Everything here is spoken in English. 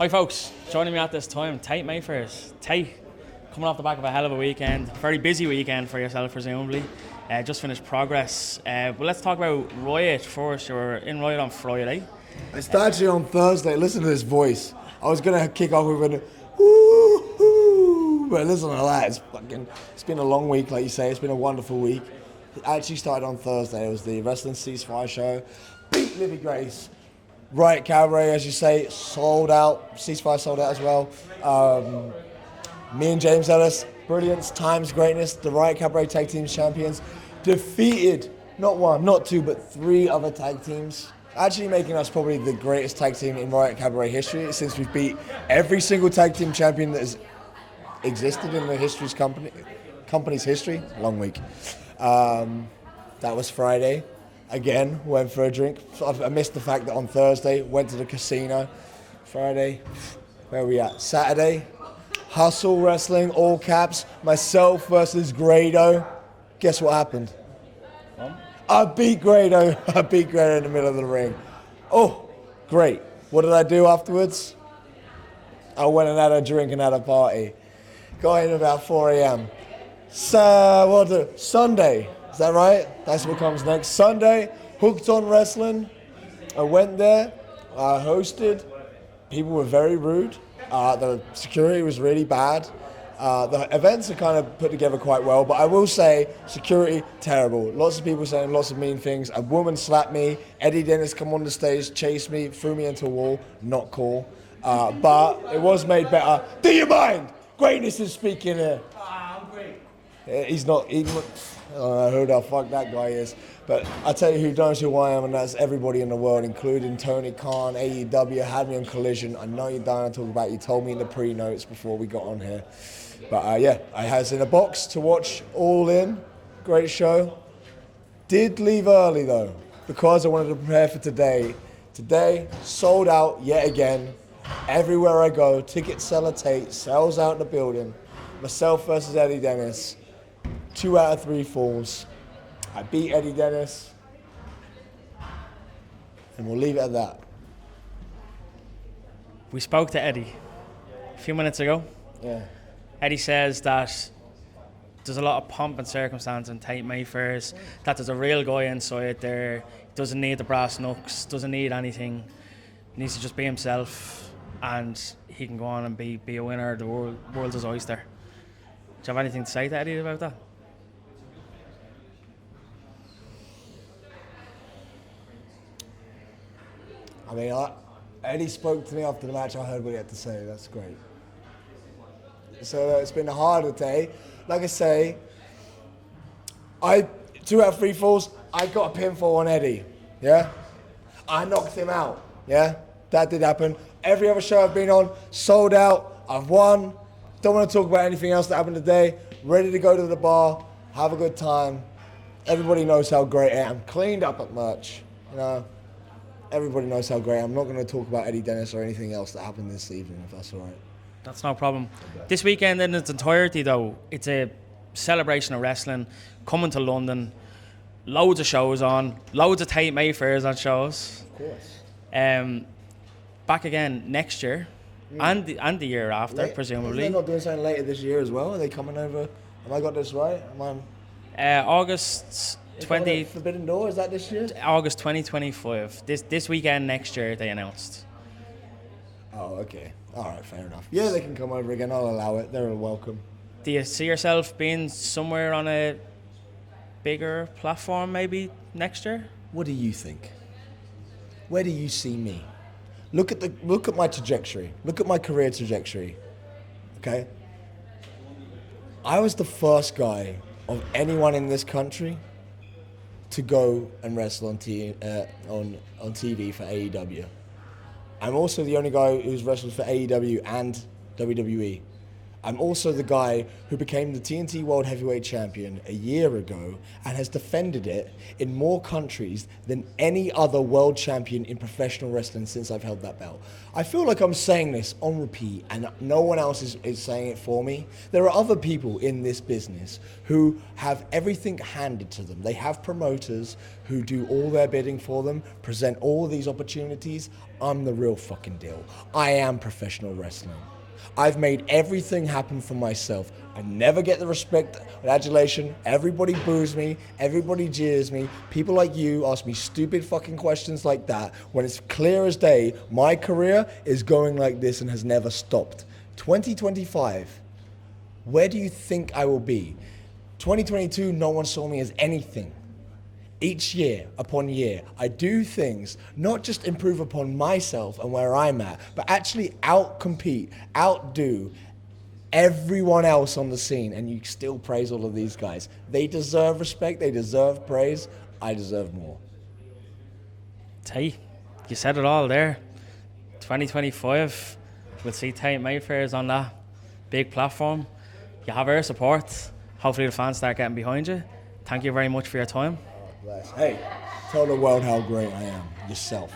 Hi folks, joining me at this time, Tate Mayfairs. Tate, coming off the back of a hell of a weekend, very busy weekend for yourself presumably. Just finished Progress. But let's talk about Riot first. You were in Riot on Friday. It's actually on Thursday. Listen to this voice. I was going to kick off with an woo-hoo, but listen to that. It's been a long week, like you say. It's been a wonderful week. It actually started on Thursday. It was the Wrestling Ceasefire show. Beat Livy Grace. Riot Cabaret, as you say, sold out. Ceasefire sold out as well. Me and James Ellis, Brilliance, Times Greatness, the Riot Cabaret Tag Team Champions, defeated not one, not two, but three other tag teams. Actually making us probably the greatest tag team in Riot Cabaret history, since we've beat every single tag team champion that has existed in the company's history. Long week. That was Friday. Again, went for a drink. I missed the fact that on Thursday, went to the casino. Friday, where are we at? Saturday, Hustle Wrestling, all caps, myself versus Grado. Guess what happened? I beat Grado in the middle of the ring. Oh, great. What did I do afterwards? I went and had a drink and had a party. Got in about 4 a.m. Sunday, is that right? That's what comes next. Sunday, Hooked on Wrestling. I went there, I hosted. People were very rude. The security was really bad. The events are kind of put together quite well, but I will say security, terrible. Lots of people saying lots of mean things. A woman slapped me. Eddie Dennis come on the stage, chased me, threw me into a wall. Not cool. But it was made better. Do you mind? Greatness is speaking here. I'm great. He's not, I don't know who the fuck that guy is. But I tell you who knows who I am, and that's everybody in the world, including Tony Khan, AEW, had me on Collision. I know you're dying to talk about it. You told me in the pre-notes before we got on here. But yeah, I was in a box to watch All In. Great show. Did leave early though, because I wanted to prepare for today. Today, sold out yet again. Everywhere I go, ticket seller Tate sells out the building. Myself versus Eddie Dennis. 2 out of 3 falls. I beat Eddie Dennis. And we'll leave it at that. We spoke to Eddie a few minutes ago. Yeah. Eddie says that there's a lot of pomp and circumstance in Tate Mayfairs, that there's a real guy inside there, doesn't need the brass knucks, doesn't need anything, needs to just be himself, and he can go on and be a winner. The world is oyster. Do you have anything to say to Eddie about that? I mean, Eddie spoke to me after the match. I heard what he had to say. That's great. So it's been a harder day. Like I say, 2 out of 3 falls, I got a pinfall on Eddie. Yeah? I knocked him out. Yeah? That did happen. Every other show I've been on, sold out. I've won. Don't want to talk about anything else that happened today. Ready to go to the bar, have a good time. Everybody knows how great I am. Cleaned up at merch. You know? Everybody knows how great I am. I'm not going to talk about Eddie Dennis or anything else that happened this evening, if that's all right. That's no problem. This weekend in its entirety though, it's a celebration of wrestling, coming to London, loads of shows on, loads of Tate Mayfairs on shows. Of course. Back again next year, and the year after, presumably. They're not doing something later this year as well? Are they coming over? Have I got this right? August 20... Forbidden Door, is that this year? August 2025. This weekend next year, they announced. Oh, okay. All right, fair enough. Yeah, they can come over again. I'll allow it. They're welcome. Do you see yourself being somewhere on a bigger platform maybe next year? What do you think? Where do you see me? Look at my trajectory. Look at my career trajectory. Okay? I was the first guy of anyone in this country to go and wrestle on TV for AEW. I'm also the only guy who's wrestled for AEW and WWE. I'm also the guy who became the TNT World Heavyweight Champion a year ago and has defended it in more countries than any other world champion in professional wrestling since I've held that belt. I feel like I'm saying this on repeat and no one else is saying it for me. There are other people in this business who have everything handed to them. They have promoters who do all their bidding for them, present all these opportunities. I'm the real fucking deal. I am professional wrestling. I've made everything happen for myself. I never get the respect and adulation. Everybody boos me. Everybody jeers me. People like you ask me stupid fucking questions like that when it's clear as day my career is going like this and has never stopped. 2025, where do you think I will be? 2022, no one saw me as anything. Each year upon year, I do things, not just improve upon myself and where I'm at, but actually outcompete, outdo everyone else on the scene, and you still praise all of these guys. They deserve respect, they deserve praise, I deserve more. Tate, you said it all there. 2025, we'll see Tate Mayfairs on that big platform. You have our support. Hopefully the fans start getting behind you. Thank you very much for your time. Hey, tell the world how great I am. Yourself.